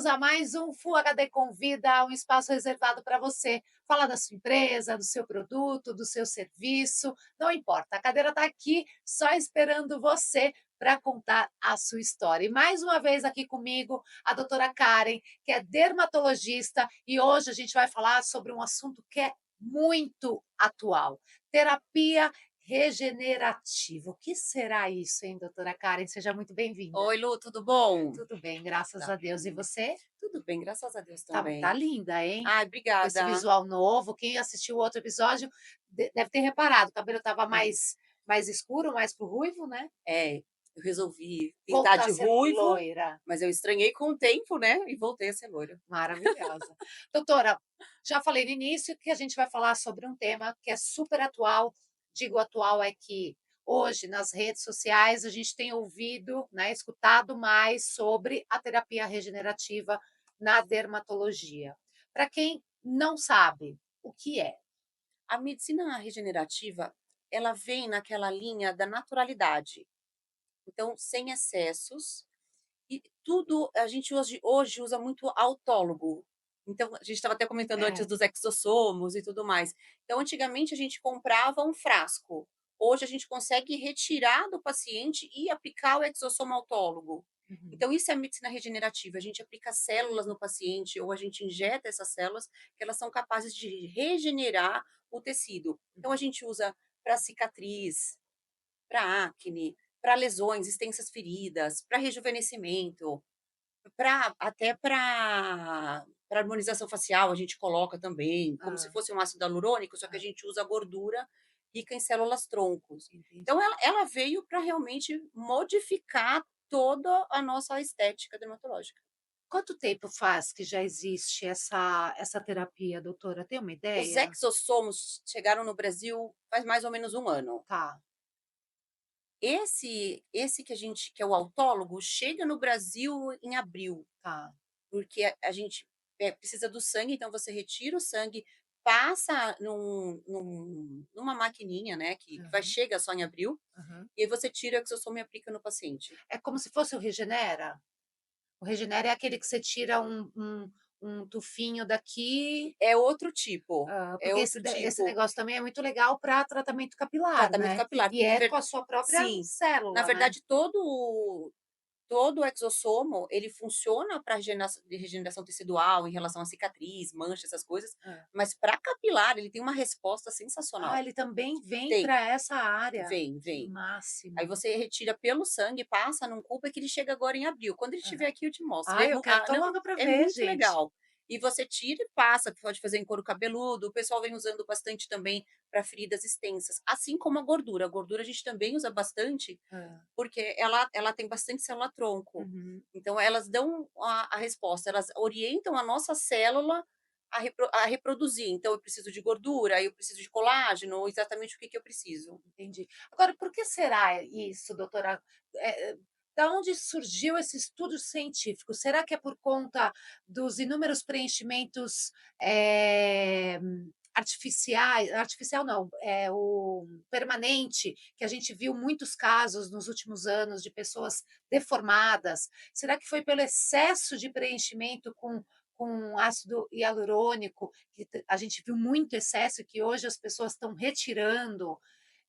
bem-vindos a mais um Full HD Convida, um espaço reservado para você falar da sua empresa, do seu produto, do seu serviço, não importa, a cadeira está aqui só esperando você para contar a sua história. E mais uma vez aqui comigo, a doutora Karen, que é dermatologista, e hoje a gente vai falar sobre um assunto que é muito atual: terapia regenerativa. O que será isso, hein, doutora Karen? Seja muito bem-vinda. Oi, Lu, tudo bom? Tudo bem, graças Tá a Deus. E bem. você? Tudo bem, graças a Deus Tá também. linda, hein? Ai, Com esse obrigada. visual novo. Quem assistiu o outro episódio deve ter reparado, o cabelo estava É, mais escuro, mais pro ruivo, né? é, eu resolvi pintar Voltar a de ser ruivo, loira. mas eu estranhei com o tempo, né? E voltei a ser loira. Maravilhosa. Doutora, já falei no início que a gente vai falar sobre um tema que é super atual. Digo atual é que hoje nas redes sociais a gente tem ouvido, né, escutado mais sobre a terapia regenerativa na dermatologia. Para quem não sabe o que é. A medicina regenerativa, ela vem naquela linha da naturalidade. Então, sem excessos e tudo a gente hoje usa muito autólogo. Então, a gente estava até comentando antes É. dos exossomos e tudo mais. Então, antigamente a gente comprava um frasco. Hoje a gente consegue retirar do paciente e aplicar o exossomo autólogo. Uhum. Então, isso é medicina regenerativa. A gente aplica células no paciente ou a gente injeta essas células que elas são capazes de regenerar o tecido. Então, a gente usa para cicatriz, para acne, para lesões, extensas feridas, para rejuvenescimento, para até para harmonização facial a gente coloca também, como se Hã, fosse um ácido hialurônico, só que a hã, gente usa gordura rica em células troncos. entendi. Então ela veio para realmente modificar toda a nossa estética dermatológica. Quanto tempo faz que já existe essa terapia, doutora? Tem uma Os ideia? exossomos chegaram no Brasil faz mais ou menos um ano. Tá, Esse que é o autólogo, chega no Brasil em abril. tá. Porque a gente, precisa do sangue, então você retira o sangue, passa numa maquininha, né, que vai Aham, chega só em abril, aham. e aí você tira o exossomo e aplica no paciente. É como se fosse o Regenera? O Regenera é aquele que você tira um tufinho daqui, É outro tipo, é porque esse outro de esse tipo. negócio também é muito legal para tratamento capilar, Tratamento né. capilar. E é com a sua própria Sim. Na célula, né. verdade, todo o exossomo, ele funciona para regeneração tecidual, em relação à cicatriz, mancha, essas coisas, Hã. mas para capilar, ele tem uma resposta Ah, sensacional. ele também vem Tem, para essa área. vem, Que vem. Aí máximo. você retira pelo sangue, passa num cubo, é que ele chega agora em abril. Quando ele estiver Aham. aqui eu te mostro. Ai, eu quero tão Não, louca para é ver, muito gente. legal. E você tira e passa, pode fazer em couro cabeludo, o pessoal vem usando bastante também para feridas extensas, assim como a gordura. A gordura a gente também usa bastante, Hã. porque ela tem bastante célula-tronco. Uhum. Então elas dão a resposta, elas orientam a nossa célula a reproduzir. Então eu preciso de gordura, aí eu preciso de colágeno, exatamente o que que eu preciso. Entendi. Agora, por que será isso, doutora? Da onde surgiu esse estudo científico? Será que é por conta dos inúmeros preenchimentos, artificial não, o permanente, que a gente viu muitos casos nos últimos anos de pessoas deformadas? Será que foi pelo excesso de preenchimento com ácido hialurônico, que a gente viu muito excesso, que hoje as pessoas estão retirando?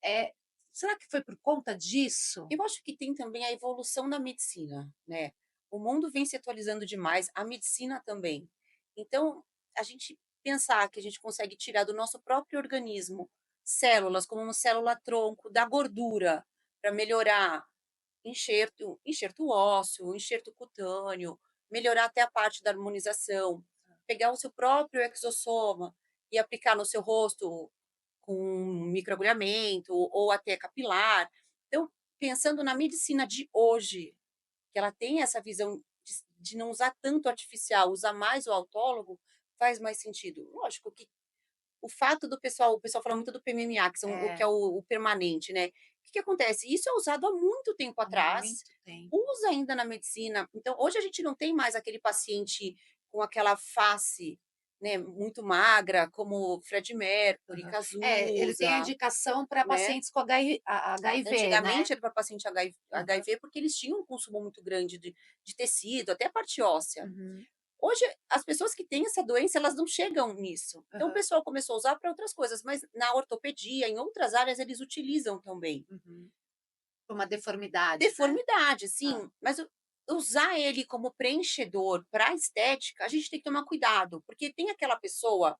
Eh, Será que foi por conta disso? Eu acho que tem também a evolução da medicina, né. O mundo vem se atualizando demais, a medicina também. Então, a gente pensar que a gente consegue tirar do nosso próprio organismo células, como uma célula-tronco da gordura, para melhorar enxerto ósseo, enxerto cutâneo, melhorar até a parte da harmonização, pegar o seu próprio exossoma e aplicar no seu rosto com microagulhamento ou até capilar. Então, pensando na medicina de hoje, que ela tem essa visão de não usar tanto artificial, usar mais o autólogo, faz mais sentido. Lógico que o fato do pessoal o pessoal fala muito do PMMA, que são o que É, é o permanente, né. O que que acontece? Isso é usado há muito tempo há atrás, muito tempo. usa ainda na medicina. Então, hoje a gente não tem mais aquele paciente com aquela face, né, muito magra, como Freddie Mercury, Aham. É, ele tem a Cazuza, indicação para né. pacientes com HIV, né? Antigamente era para paciente Aham. HIV, porque eles tinham um consumo muito grande de tecido, até a parte óssea. Uhum. Hoje, as pessoas que têm essa doença, elas não chegam nisso. Então o Aham. pessoal começou a usar para outras coisas, mas na ortopedia, em outras áreas, eles utilizam também. Uhum. Uma deformidade, né. Deformidade, Hã. sim, mas usar ele como preenchedor para estética, a gente tem que tomar cuidado, porque tem aquela pessoa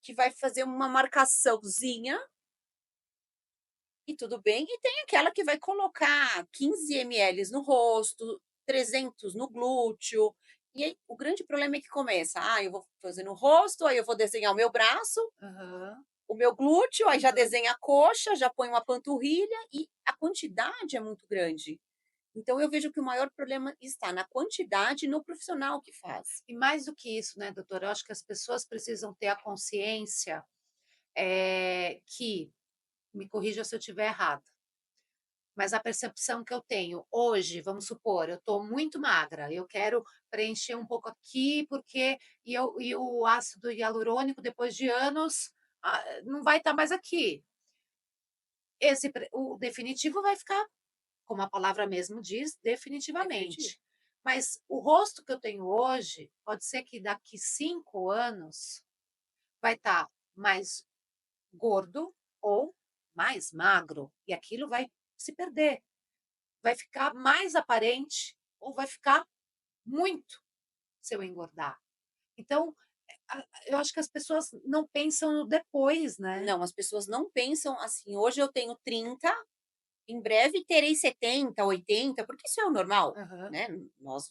que vai fazer uma marcaçãozinha e tudo bem, e tem aquela que vai colocar 15 ml no rosto, 300 no glúteo, e aí o grande problema é que começa: "Ah, eu vou fazer no rosto, aí eu vou desenhar o meu braço, Aham. o meu glúteo, aí já Aham. desenha a coxa, já põe uma panturrilha", e a quantidade é muito grande. Então eu vejo que o maior problema está na quantidade e no profissional que faz. E mais do que isso, né, doutora, eu acho que as pessoas precisam ter a consciência, que me corrija se eu estiver errada, mas a percepção que eu tenho hoje, vamos supor, eu estou muito magra, eu quero preencher um pouco aqui, porque e o ácido hialurônico, depois de anos, não vai estar mais aqui. O definitivo vai ficar, como a palavra mesmo diz, Definitivo. definitivamente. Mas o rosto que eu tenho hoje, pode ser que daqui 5 anos vai estar mais gordo ou mais magro, e aquilo vai se perder. Vai ficar mais aparente ou vai ficar muito se eu engordar. Então, eu acho que as pessoas não pensam no depois, né. Não, as pessoas não pensam assim: "Hoje eu tenho 30, em breve terei 70, 80", porque isso é o normal, Aham, né, nós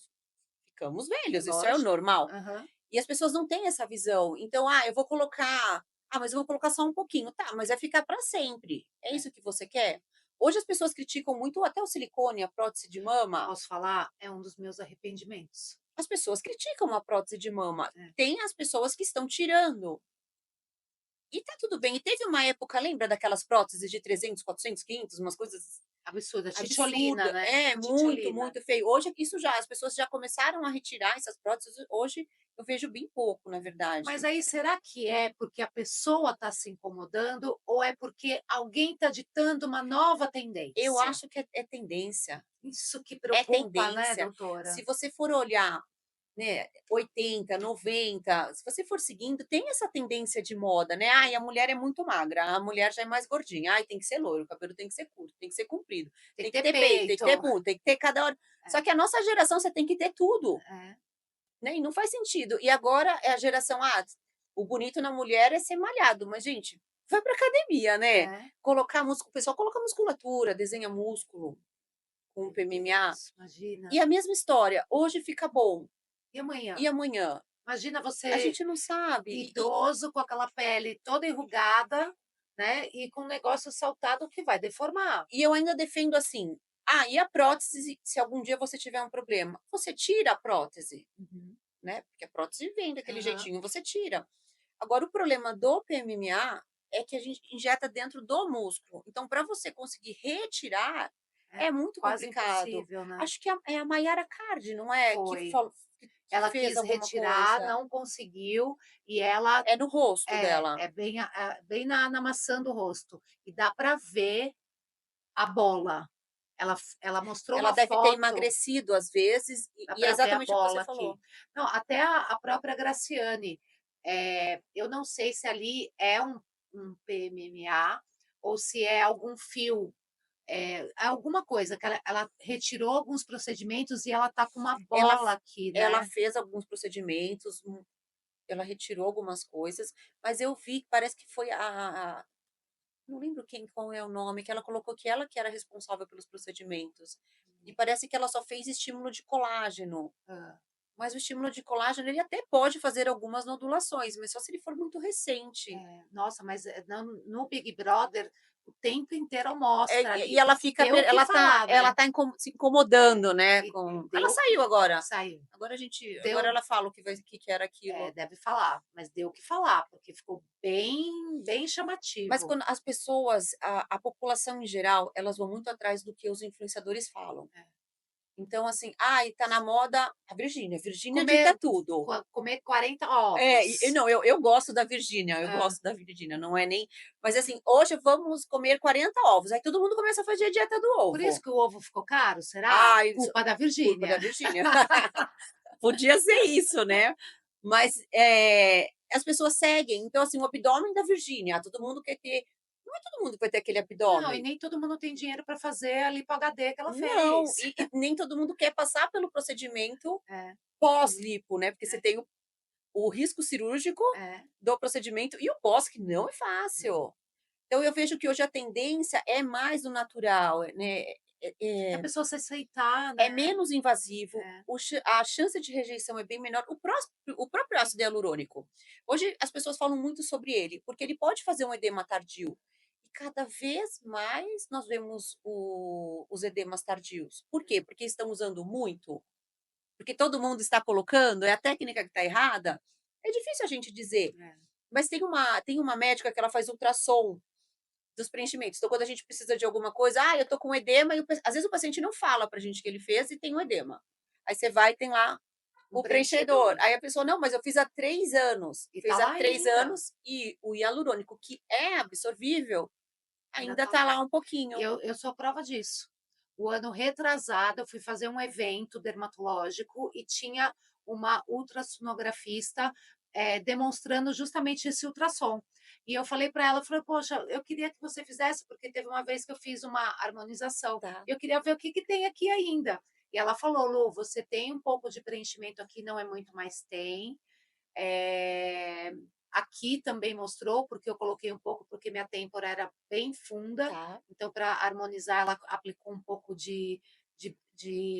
ficamos velhos, isso é o lógico. normal. Aham. E as pessoas não têm essa visão. Então: "Ah, eu vou colocar, mas eu vou colocar só um pouquinho". Tá, mas vai ficar para sempre. É É. isso que você quer? Hoje as pessoas criticam muito até o silicone, a prótese de mama. Posso falar? É um dos meus arrependimentos. As pessoas criticam a prótese de mama. É. Tem as pessoas que estão tirando. E tá tudo bem. E teve uma época, lembra daquelas próteses de 300, 400, 500, umas coisas Absurda, titiolina, absurdas? né, É, a muito, titiolina. muito feio. Hoje isso já as pessoas já começaram a retirar essas próteses, hoje eu vejo bem pouco, na Mas verdade. aí será que é porque a pessoa está se incomodando ou é porque alguém está ditando uma nova Eu tendência? acho que é tendência, Isso que é preocupa, né, tendência. doutora? Se você for olhar, né, 80, 90, se você for seguindo, tem essa tendência de moda, né? Ai, a mulher é muito magra, a mulher já é mais gordinha. Ai, tem que ser loiro, o cabelo tem que ser curto, tem que ser comprido, Tem tem que que ter ter peito, tem que ter peito. bunda, tem que ter cada hora. É, Só que a nossa geração você tem que ter tudo, é, né? E não faz sentido. E agora é a geração, o bonito na mulher é ser malhado, mas gente, vai pra academia, né? é. Colocar músculo, o pessoal coloca musculatura, desenha músculo com o Meu PMMA. Deus, imagina. E a mesma história, hoje fica bom, E amanhã? e amanhã? Imagina A você gente não sabe. idoso com aquela pele toda enrugada, né, e com um negócio saltado que vai deformar. E eu ainda defendo assim: e a prótese, se algum dia você tiver um problema, você tira a prótese, Uhum. né, porque a prótese vem daquele Aham. jeitinho, você tira. Agora o problema do PMMA é que a gente injeta dentro do músculo, então para você conseguir retirar, É é muito quase complicado. impossível, né. Acho que é a Mayara Card, não é, que Foi. falou que Ela fez quis alguma retirar, coisa? não conseguiu, e ela É no rosto dela. é bem bem na maçã do rosto, e dá para ver a bola. Ela mostrou Ela uma deve ter foto, emagrecido às vezes, dá e é para ver a exatamente o que você bola aqui. falou. Não, até a própria Graciane, eu não sei se ali é um PMMA ou se é algum fio, alguma coisa que ela retirou alguns procedimentos e ela tá com uma Ela bola aqui, ela né. fez alguns procedimentos, ela retirou algumas coisas, mas eu vi que parece que foi não lembro qual é o nome, que ela colocou que ela que era responsável pelos procedimentos. E parece que ela só fez estímulo de colágeno, Hã. mas o estímulo de colágeno ele até pode fazer algumas nodulações, mas só se ele for muito recente. É, nossa, mas, no Big Brother o tempo inteiro É, mostra e ali. ela fica Deu o que falar, ela né. tá se incomodando, né, E com ela deu o que saiu agora. saiu. Agora Deu ela fala o que era aquilo. deve falar, mas deu o que falar, porque ficou bem Mas chamativo. quando as pessoas, a população em geral, elas vão muito atrás do que os influenciadores falam. É. Então, assim, ai, tá na moda a Virgínia dita Comer tudo. comer 40 É, e ovos. não, eu gosto da Virgínia, eu Hã. gosto da Virgínia, não é nem, mas assim, hoje vamos comer 40 ovos, aí todo mundo começa a fazer a dieta do Por isso ovo. que o ovo ficou caro, será? Ai, isso Culpa da culpa da Virgínia. Virgínia. Podia ser isso, né. Mas, as pessoas seguem, então, assim, o abdômen da Virgínia, todo mundo quer ter, não é todo mundo que vai ter aquele Não, e abdômen. nem todo mundo tem dinheiro para fazer a lipo HD que ela Não, fez. e nem todo mundo quer passar pelo procedimento É, pós-lipo, né, porque você é, tem o risco cirúrgico é. do procedimento e o pós, que não é Não. fácil. Então eu vejo que hoje a tendência é mais do natural, né, É a pessoa se aceitar, é né. menos invasivo, É. a chance de rejeição é bem menor. O próprio ácido hialurônico, hoje as pessoas falam muito sobre ele, porque ele pode fazer um edema tardio, e cada vez mais nós vemos os edemas tardios. Por quê? Porque estão usando muito? Porque todo mundo está colocando? É a técnica que está errada? É difícil a gente dizer, É. mas tem uma médica que ela faz ultrassom dos preenchimentos. Então, quando a gente precisa de alguma coisa, eu tô com edema, e às vezes o paciente não fala pra gente que ele fez e tem um edema. Aí você vai e tem lá Um o preenchedor. preenchedor. Aí a pessoa, não, mas eu fiz há 3 anos. E tá Fez há lá 3 ainda, anos e o hialurônico, que é absorvível, ainda ainda tá tá lá. lá um pouquinho. Eu sou prova disso. O ano retrasado, eu fui fazer um evento dermatológico e tinha uma ultrassonografista, demonstrando justamente esse ultrassom. E eu falei para ela, eu falei: "Poxa, eu queria que você fizesse, porque teve uma vez que eu fiz uma harmonização, Tá, eu queria ver o que que tem aqui ainda". E ela falou: "Lu, você tem um pouco de preenchimento aqui, não é muito, mas tem. Eh, aqui também mostrou, porque eu coloquei um pouco, porque minha têmpora era bem funda, tá. então para harmonizar ela aplicou um pouco de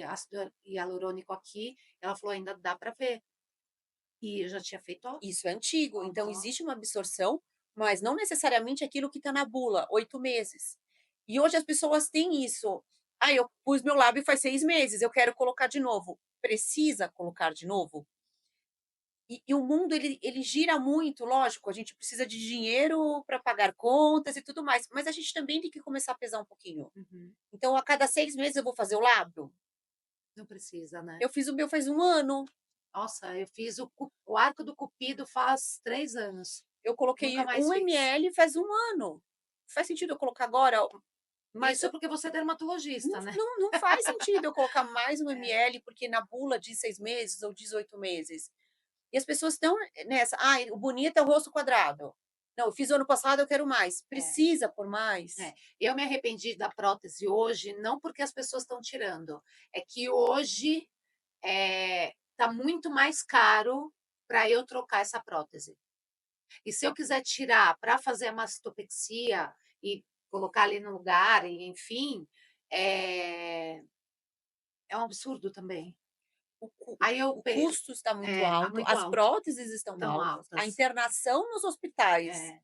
ácido hialurônico aqui, ela falou: "Ainda dá para ver". E eu já tinha feito Isso é antigo, então aham, existe uma absorção, mas não necessariamente aquilo que tá na bula, 8 meses. E hoje as pessoas têm isso. Eu pus meu lábio faz 6 meses, eu quero colocar de novo". Precisa colocar de novo? E o mundo ele gira muito, lógico, a gente precisa de dinheiro para pagar contas e tudo mais, mas a gente também tem que começar a pesar um pouquinho. uhum. Então a cada 6 meses eu vou fazer o lábio? Não precisa, né. Eu fiz o meu faz 1 ano, Nossa, eu fiz o arco do cupido faz 3 anos, eu nunca coloquei mais 1 fiz. ml faz 1 ano. Faz sentido eu colocar agora? Mas Isso porque você é dermatologista, né. não faz sentido eu colocar mais 1 ml, porque na bula diz 6 meses ou diz 8 meses. E as pessoas estão nessa: "Ai, o bonito é o rosto quadrado. Não, eu fiz o ano passado, eu quero mais". É. Precisa por mais? É, eu me arrependi da prótese hoje, não porque as pessoas estão tirando, é que hoje, tá muito mais caro para eu trocar essa prótese. E se eu quiser tirar para fazer a mastopexia e colocar ali no lugar e enfim, é é um absurdo também. Aí eu O pe custo está muito tá alto, muito as alto, próteses estão tão altas, a altas. internação nos hospitais, É,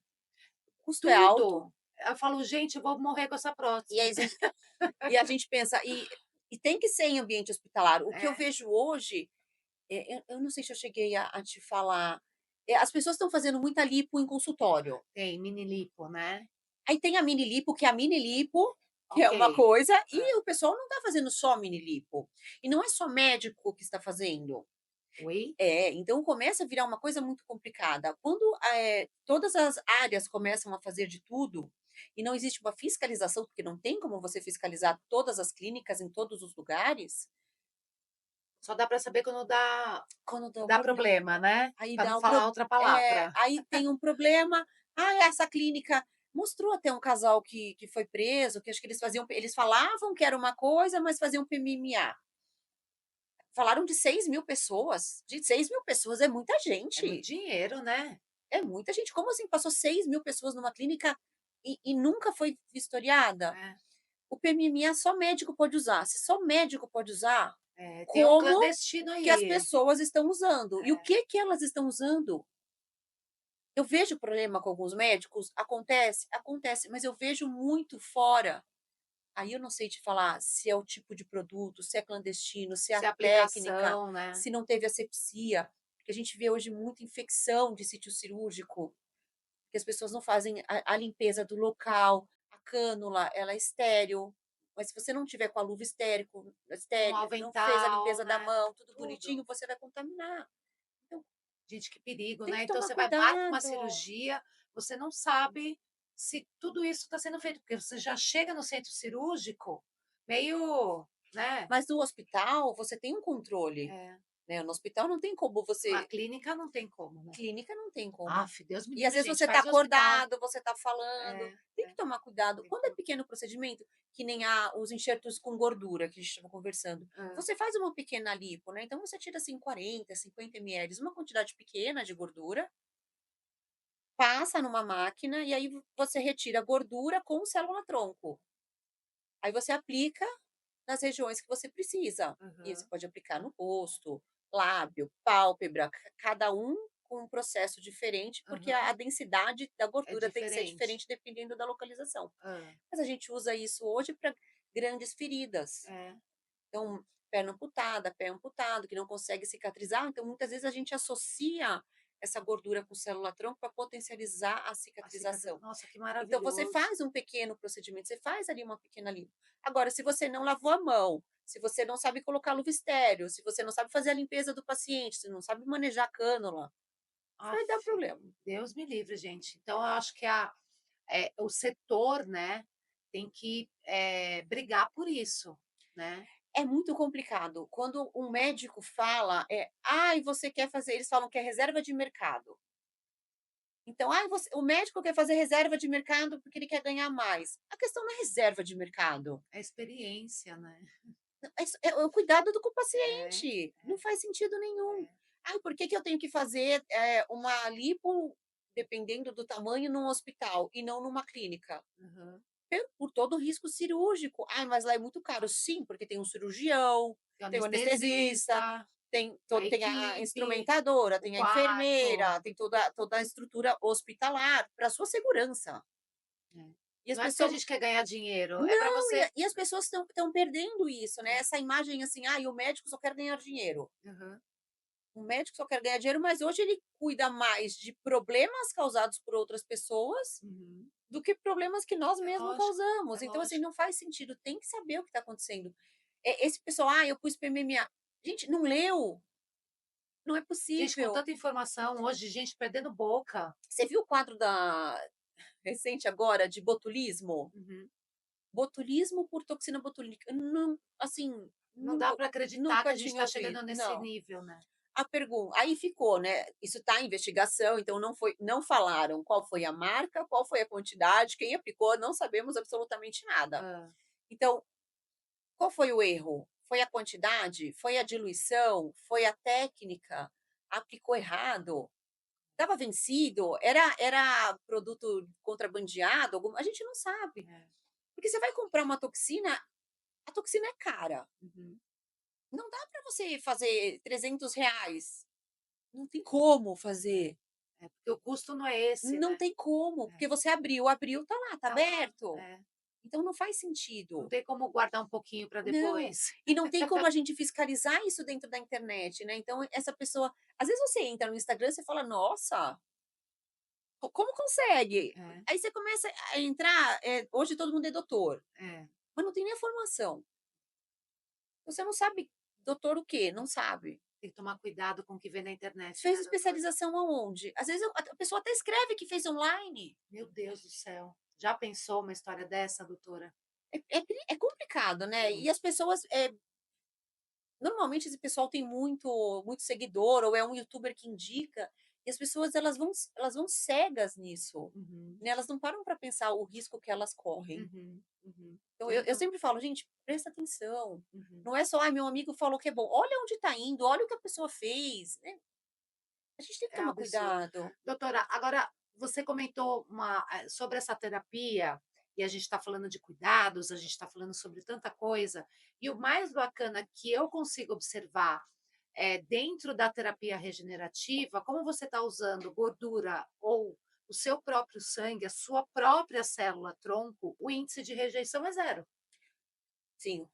o custo é alto, tudo. Eu falo: "Gente, eu vou morrer com essa e prótese". aí a gente pensa, e tem que ser em ambiente hospitalar. O que eu É, vejo hoje, eu não sei se eu cheguei a te falar, as pessoas estão fazendo muita lipo em consultório. tem mini lipo, né. Aí tem a mini lipo, que é a mini lipo, que é Ok. uma coisa, Hã. e o pessoal não está fazendo só mini lipo. E não é só médico que está fazendo. Oi? Então começa a virar uma coisa muito complicada. Quando, todas as áreas começam a fazer de tudo, e não existe uma fiscalização, porque não tem como você fiscalizar todas as clínicas em todos os lugares, Só dá para saber quando quando dá um dá problema, problema, né, aí para não dá um falar outra palavra. aí tem um problema. Essa clínica mostrou até um casal que foi preso, que acho que eles falavam que era uma coisa, mas faziam PMMA. Falaram de 6.000 pessoas, de 6.000 pessoas é muita É muito gente. dinheiro, né. É muita gente. Como assim passou 6.000 pessoas numa clínica e nunca foi vistoriada? É, O PMMA só médico pode usar. Se só médico pode usar, tem um como clandestino que as aí. pessoas estão usando? E o É, que que elas estão usando? Eu vejo problema com alguns médicos, acontece, acontece, mas eu vejo muito fora. Aí eu não sei te falar se é o tipo de produto, se é clandestino, se é se a é técnica, aplicação, né. se não teve asepsia, porque a gente vê hoje muita infecção de sítio cirúrgico, que as pessoas não fazem a limpeza do local, a cânula, ela é estéril, mas se você não tiver com a luva Um estéril, não fez a avental, limpeza da né, mão, tudo tudo. bonitinho, você vai contaminar. Então, Gente, que perigo, tem né. que Então tomar você vai marca uma cuidado. cirurgia, você não sabe se tudo isso está sendo feito, porque você já chega no centro cirúrgico meio, né. Mas no hospital você tem um controle. É. né, no hospital não tem como Uma você clínica não tem como, né. clínica não tem como. Aff, Deus me E às livre, vezes gente, você tá faz no hospital. acordado, você tá falando, É, tem que é, tomar cuidado. tem Quando é que pequeno procedimento, que nem os enxertos com gordura que a gente estava conversando, hã, você faz uma pequena lipo, né, então você tira, assim, 40, 50 ml, uma quantidade pequena de gordura, passa numa máquina e aí você retira a gordura com célula-tronco. Aí você aplica nas regiões que você precisa. E aí você aham. pode aplicar no rosto, lábio, pálpebra, cada um com um processo diferente, porque a Aham. densidade da É gordura tem que ser diferente. diferente dependendo da localização. Hã. Mas a gente usa isso hoje para grandes feridas. É. Então, perna amputada, pé amputado, que não consegue cicatrizar, então muitas vezes a gente associa essa gordura com célula-tronco para potencializar a A cicatriz cicatrização. nossa, que Então você maravilhoso. faz um pequeno procedimento, você faz ali uma pequena limpa. Agora, se você não lavou a mão, se você não sabe colocar luva estéreo, se você não sabe fazer a limpeza do paciente, se não sabe manejar a cânula, vai dar Aff, problema. Deus me livre, gente. Então eu acho que o setor, né, tem que, brigar por isso, né. É muito complicado. Quando um médico fala, "Ai, você quer fazer", eles falam que é reserva de mercado. Então, "Ai, o médico quer fazer reserva de mercado porque ele quer ganhar mais". A questão não é reserva de mercado, É experiência, né. é o cuidado com o É, paciente, não faz sentido nenhum. é. "Ai, por que que eu tenho que fazer, uma lipo, dependendo do tamanho, num hospital e não numa clínica?" Aham. Por todo o risco cirúrgico. "Ai, mas lá é muito caro". Sim, porque tem um cirurgião, O tem o anestesista, anestesista, a tem a equipe, instrumentadora, o tem a quarto. enfermeira, tem toda a estrutura hospitalar para sua segurança. É. E as Não é porque a pessoas gente quer ganhar dinheiro, é para não, você e as pessoas estão perdendo isso, né, é. essa imagem assim: "Ai, o médico só quer ganhar dinheiro". Aham. O médico só quer ganhar dinheiro, mas hoje ele cuida mais de problemas causados por outras pessoas, Uhum. do que problemas que nós É mesmos lógico, é causamos. Então, assim, lógico. não faz sentido, tem que saber o que está acontecendo. Esse pessoal: "Ah, eu pus PMMA". Gente, não leu, não é Gente, com possível. tanta informação hoje, gente perdendo boca. Você viu o quadro da recente agora de botulismo? Uhum. Botulismo por toxina botulínica. Não, assim, Não dá nunca para acreditar que nunca a gente tinha está ouvido. chegando nesse Não. nível, né. A pergunta aí ficou, né, isso está em investigação, então não falaram qual foi a marca, qual foi a quantidade, quem aplicou, não sabemos absolutamente nada. Hã. Então, qual foi o erro? Foi a quantidade? Foi a diluição? Foi a técnica? Aplicou errado? Estava vencido? Era produto contrabandeado? A gente não sabe. É. Porque você vai comprar uma toxina, a toxina é cara. Uhum. Não dá para você fazer R$ 300. Não tem como fazer. É, porque o custo não é esse, Não né. tem como, É. porque você abriu, tá lá, tá Tá lá, aberto. é. Então não faz Não sentido. tem como guardar um pouquinho para Não. depois. E não tem como a gente fiscalizar isso dentro da internet, né, então essa pessoa às vezes você entra no Instagram, você fala: "Nossa, como consegue?" É, Aí você começa a entrar, hoje todo mundo é doutor, é. mas não tem nem a formação. Você não sabe doutor o quê? Não sabe. Tem que tomar cuidado com o que vê na internet, Fez né, doutora. especialização aonde? Às vezes a pessoa até escreve que fez online. Meu Deus do céu. Já pensou uma história dessa, doutora? É complicado, né, É. e as pessoas, normalmente esse pessoal tem muito seguidor ou é um youtuber que indica, e as pessoas elas vão cegas nisso, Uhum, né, elas não param para pensar o risco que elas correm. uhum, uhum. Então eu Então sempre falo: "Gente, presta atenção, uhum. não é só: 'Ai, meu amigo falou que é bom', olha onde está indo, olha o que a pessoa fez", né, a gente tem que É um tomar absurdo. cuidado. Doutora, agora você comentou sobre essa terapia, e a gente está falando de cuidados, a gente está falando sobre tanta coisa, e o mais bacana que eu consigo observar é dentro da terapia regenerativa, como você está usando gordura ou o seu próprio sangue, a sua própria célula-tronco, o índice de rejeição é zero. Sim,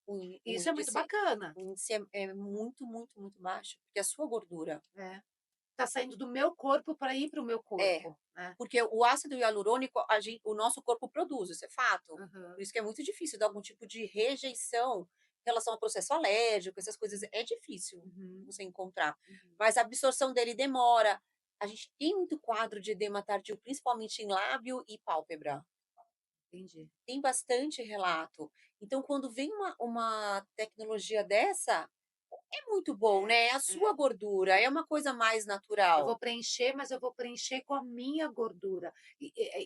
o Isso é muito índice bacana. o índice é muito, muito, muito baixo, porque a sua gordura É. Tá saindo do meu corpo para ir para o meu é, corpo, né. porque o ácido hialurônico o nosso corpo produz, isso é fato. Por Aham. isso que é muito difícil dar algum tipo de rejeição em relação ao processo alérgico, essas coisas, é difícil Uhum, você encontrar. uhum. Mas a absorção dele demora. A gente tem muito quadro de edema tardio, principalmente em lábio e pálpebra. Entendi. Tem bastante relato. Então, quando vem uma tecnologia dessa, É muito bom, né, é a sua É. gordura, é uma coisa mais Eu natural. vou preencher, mas eu vou preencher com a minha gordura.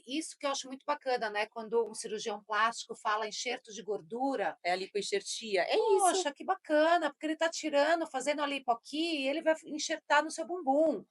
Isso que eu acho muito bacana, né, quando um cirurgião plástico fala enxerto de gordura, É a lipoenxertia, é isso. poxa, que bacana, porque ele está tirando, fazendo a lipo aqui, e ele vai enxertar no seu bumbum.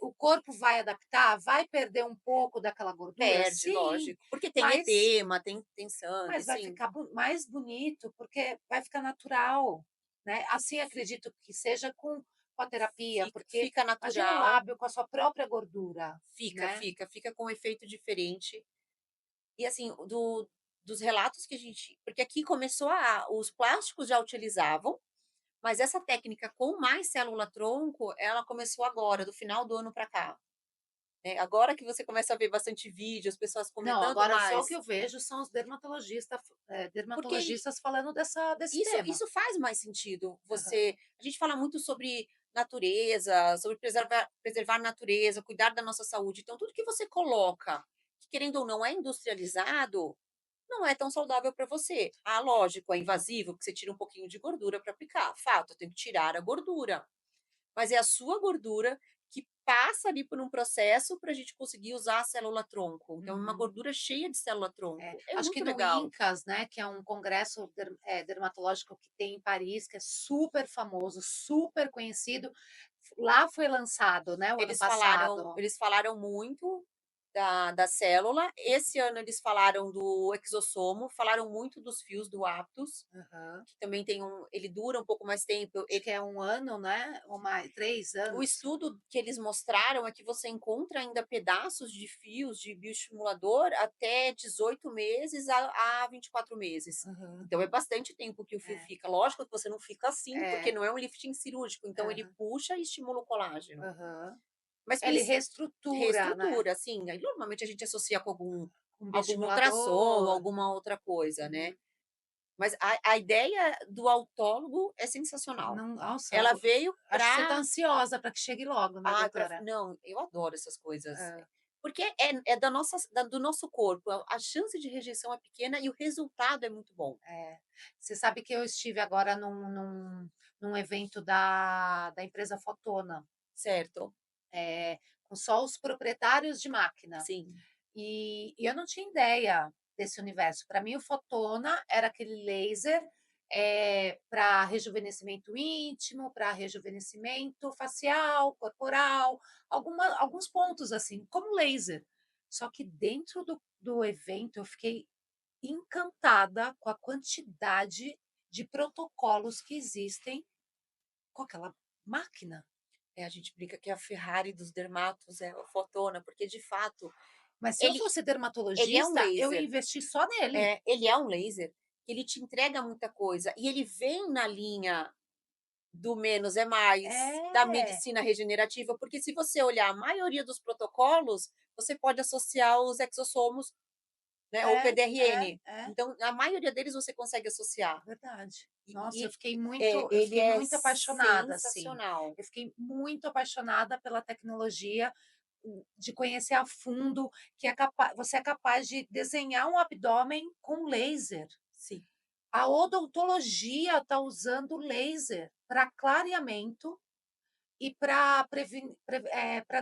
O corpo vai adaptar? Vai perder um pouco daquela gordura? Perde, Sim, lógico, porque tem mas edema, tem sangue, vai sim. ficar mais bonito, porque vai ficar natural, né. Assim Fi acredito que seja com a terapia, porque fica imagina o natural, lábio com a sua própria gordura, né. fica com um efeito diferente. E assim, dos relatos que a gente porque aqui começou a os plásticos já utilizavam, mas essa técnica com mais célula-tronco, ela começou agora, do final do ano para cá, né. Agora que você começa a ver bastante vídeo, as pessoas Não, comentando agora só o que mais, eu vejo são os porque dermatologistas falando desse isso tema. isso faz mais sentido. Aham. A gente fala muito sobre natureza, sobre preservar a natureza, cuidar da nossa saúde, então tudo que você coloca, que querendo ou não é industrializado, não é tão saudável para você. Ah, lógico, é invasivo, porque você tira um pouquinho de gordura para aplicar. Fato, eu tenho que tirar a gordura. Mas é a sua gordura que passa ali por um processo para a gente conseguir usar a célula-tronco. Então, é uma Uhum. gordura cheia de É, célula-tronco. É acho que muito no legal. INCAS, né, que é um congresso dermatológico que tem em Paris, que é super famoso, super conhecido, lá foi lançado, né, o ano passado. Eles falaram muito da célula. Esse ano eles falaram do exossomo, falaram muito dos fios do Aptus, Aham. que também tem ele dura um pouco mais tempo. Acho que é 1 ano, né, ou mais, 3 O anos. estudo que eles mostraram é que você encontra ainda pedaços de fios de bioestimulador até 18 meses a 24 meses. Aham. Então é bastante tempo que o fio É, fica. Lógico que você não fica assim, porque é, não é um lifting cirúrgico, então ele aham, puxa e estimula o colágeno. aham. Mas Ele princ reestrutura, né, reestrutura, assim, aí normalmente a gente associa com com algum ultrassom, bioestimulador. alguma outra coisa, né. Uhum. Mas a ideia do autólogo é sensacional. Não, nossa, Ela veio acho que você está para ansiosa para que chegue logo, né, doutora? não, eu adoro essas coisas. Hã. Porque é da nossa do nosso corpo, a chance de rejeição é pequena e o resultado é muito bom. É. Você sabe que eu estive agora num evento da empresa Fotona, Certo, com só os proprietários de máquina, sim. e eu não tinha ideia desse universo. Para mim, o Fotona era aquele laser, para rejuvenescimento íntimo, para rejuvenescimento facial, corporal, alguns pontos, assim, como laser. Só que dentro do evento eu fiquei encantada com a quantidade de protocolos que existem com aquela máquina. É, a gente brinca que é a Ferrari dos dermatos é o Fotona, porque de fato, Mas se eu ele fosse ele é um dermatologista, eu ia laser. investir só nele. É, ele é um laser, que ele te entrega muita coisa, e ele vem na linha do menos é mais, da É, medicina regenerativa, porque se você olhar a maioria dos protocolos, você pode associar os exossomos, né, ou PDRN. é, Então, a maioria deles você consegue associar. verdade. E Nossa, e eu ele fiquei é muito apaixonada, assim. sensacional. Eu fiquei muito apaixonada pela tecnologia, de conhecer a fundo que você é capaz de desenhar um abdômen com laser. Sim, A odontologia está usando laser para clareamento e para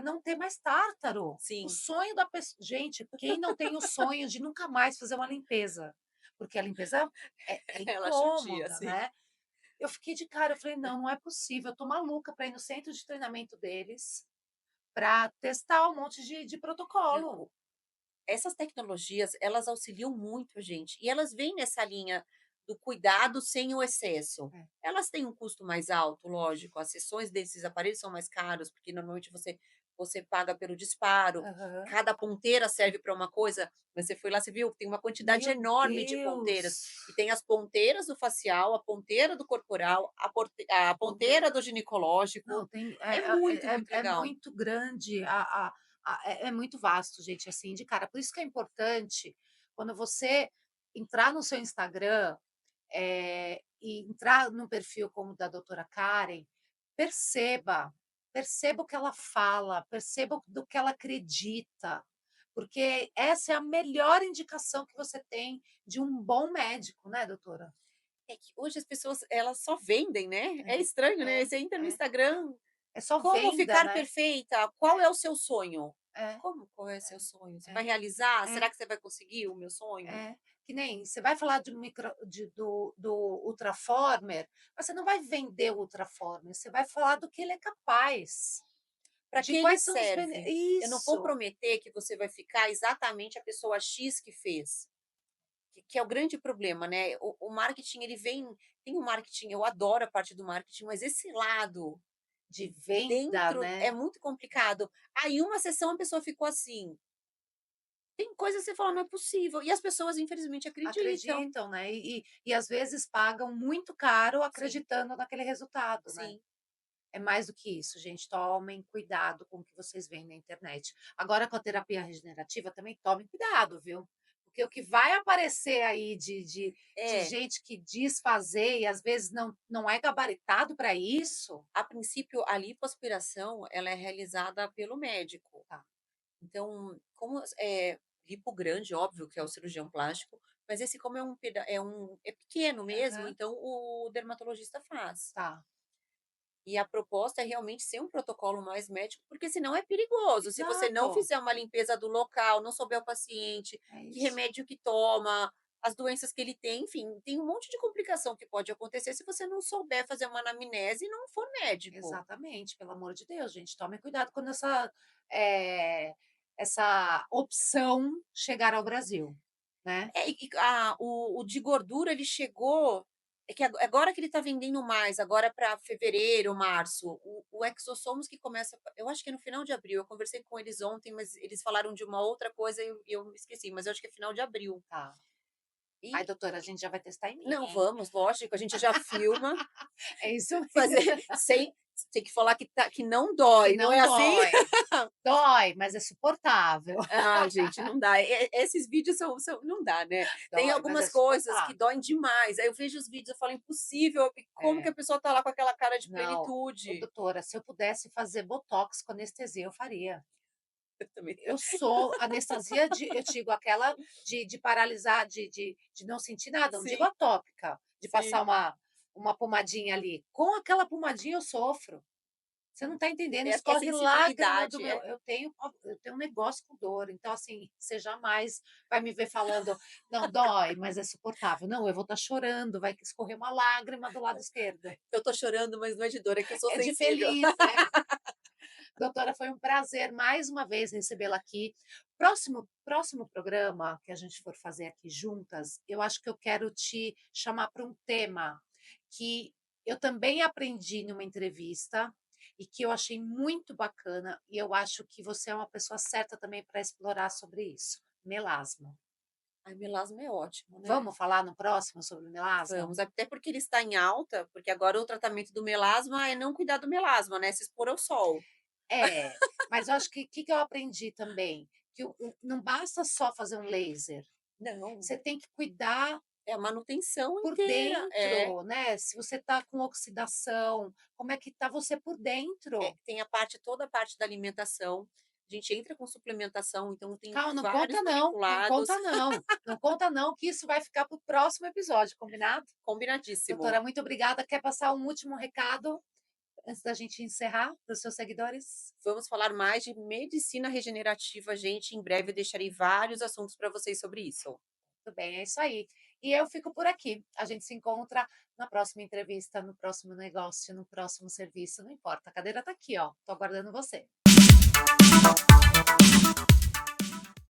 não ter mais tártaro. O sim, sonho da pessoa, gente, quem não tem o sonho de nunca mais fazer uma limpeza? Porque a limpeza é ela judia, incômoda, sim. né. Eu fiquei de cara, eu falei: "Não, não é possível, eu tô maluca para ir no centro de treinamento deles, para testar um monte de protocolo". Não, essas tecnologias, elas auxiliam muito a gente, e elas vêm nessa linha do cuidado sem o excesso. É. Elas têm um custo mais alto, lógico, as sessões desses aparelhos são mais caros, porque normalmente você paga pelo disparo, Aham. cada ponteira serve para uma coisa, mas você foi lá, você viu, tem uma quantidade Meu enorme de ponteiras, e Deus! tem as ponteiras do facial, a ponteira do corporal, a ponteira do Não, ginecológico, tem é muito, muito é legal. muito grande, é muito vasto, gente, assim, de cara. Por isso que é importante, quando você entrar no seu Instagram, e entrar num perfil como o da doutora Karen, perceba, perceba o que ela fala, perceba do que ela acredita, porque essa é a melhor indicação que você tem de um bom médico, né, doutora? É que hoje as pessoas elas só vendem, né, É, é estranho, né, é, você entra no é. Instagram, É só como venda, ficar né. perfeita, qual é o seu sonho? É, Como, qual é seu sonho? Você é, vai realizar? é, Será que você vai conseguir o meu sonho? é. Que nem você vai falar de um micro do Ultraformer, mas você não vai vender o Ultraformer, você vai falar do que ele é capaz, Para de que ele quais são os bene serve? Eu não vou isso, prometer que você vai ficar exatamente a pessoa X que fez, que é o grande problema, né, o marketing ele vem tem o marketing eu adoro a parte do marketing, mas esse lado de de venda, dentro é né. muito complicado. Aí uma sessão a pessoa ficou assim, tem coisas que você fala: "Não é possível", e as pessoas infelizmente acreditam. Acreditam, né, e às vezes pagam muito caro Sim, acreditando naquele resultado, né. sim. É mais do que isso, gente, tomem cuidado com o que vocês veem na internet. Agora com a terapia regenerativa também tomem cuidado, viu. Porque o que vai aparecer aí de É, gente que diz fazer e às vezes não é gabaritado para isso, a princípio a lipoaspiração ela é realizada pelo médico. tá. Então, como lipo grande, óbvio que é o cirurgião plástico, mas esse como é pequeno mesmo, Aham, então o dermatologista faz. tá. E a proposta é realmente ser um protocolo mais médico, porque senão é perigoso. Se você não Exato, fizer uma limpeza do local, não souber o paciente, é que isso. remédio que toma, as doenças que ele tem, enfim, tem um monte de complicação que pode acontecer se você não souber fazer uma anamnese e não for médico. Exatamente, pelo amor de Deus, gente, tomem cuidado quando eh, essa opção chegar ao Brasil, né. O de gordura ele chegou é que agora que ele está vendendo mais, agora para fevereiro, março, o Exossomos que começa eu acho que é no final de abril, eu conversei com eles ontem, mas eles falaram de uma outra coisa e eu me esqueci, mas eu acho que é final de abril. Tá. E Ai, doutora, a gente já vai testar em mim, não, hein. vamos, lógico, a gente já filma, É isso fazer mesmo. sem tem que falar que não Que dói, não não é assim? dói. Dói, mas é suportável. Ah, gente, não dá. Esses vídeos não dá, né. Tem Dói, mas é algumas coisas que suportável. doem demais, aí eu vejo os vídeos, eu falo: "Impossível, como que É. a pessoa tá lá com aquela cara de Não. Ô, plenitude?". doutora, se eu pudesse fazer botox com anestesia, eu faria. Eu também. Eu sou anestesia de eu digo aquela de paralisar, de não sentir nada, não digo Sim, atópica, de passar sim. uma pomadinha ali. Com aquela pomadinha eu sofro. Você não está entendendo, É a escorre lágrima do sensibilidade, meu eu tenho um negócio com dor, então, assim, você jamais vai me ver falando: "Não, dói, mas é suportável". Não, eu vou estar chorando, vai escorrer uma lágrima do lado esquerdo. eu tô chorando, mas não é de dor, é que eu sou É de sensível. feliz, né. Doutora, foi um prazer mais uma vez recebê-la aqui. Próximo programa que a gente for fazer aqui juntas, eu acho que eu quero te chamar para um tema que eu também aprendi numa entrevista e que eu achei muito bacana, e eu acho que você é uma pessoa certa também para explorar sobre isso, melasma. Ai, melasma é ótimo, né. Vamos falar no próximo sobre melasma? Vamos, até porque ele está em alta, porque agora o tratamento do melasma é não cuidar do melasma, né, se expor ao sol. É, mas eu acho que eu aprendi também, que não basta só fazer um laser. Não, Você tem que cuidar é a manutenção por inteira. É. dentro, né, se você está com oxidação, como é que está você por dentro. Tem toda a parte da alimentação, a gente entra com suplementação, então tem Calma, não vários conta não, não manipulados, conta não, não conta não, que isso vai ficar para o próximo episódio, combinado? combinadíssimo. Doutora, muito obrigada, quer passar um último recado antes da gente encerrar para os seus seguidores? Vamos falar mais de medicina regenerativa, gente, em breve eu deixarei vários assuntos para vocês sobre isso. Tudo bem, é isso aí. E eu fico por aqui, a gente se encontra na próxima entrevista, no próximo negócio, no próximo serviço, não importa, a cadeira está aqui ó, tô aguardando você.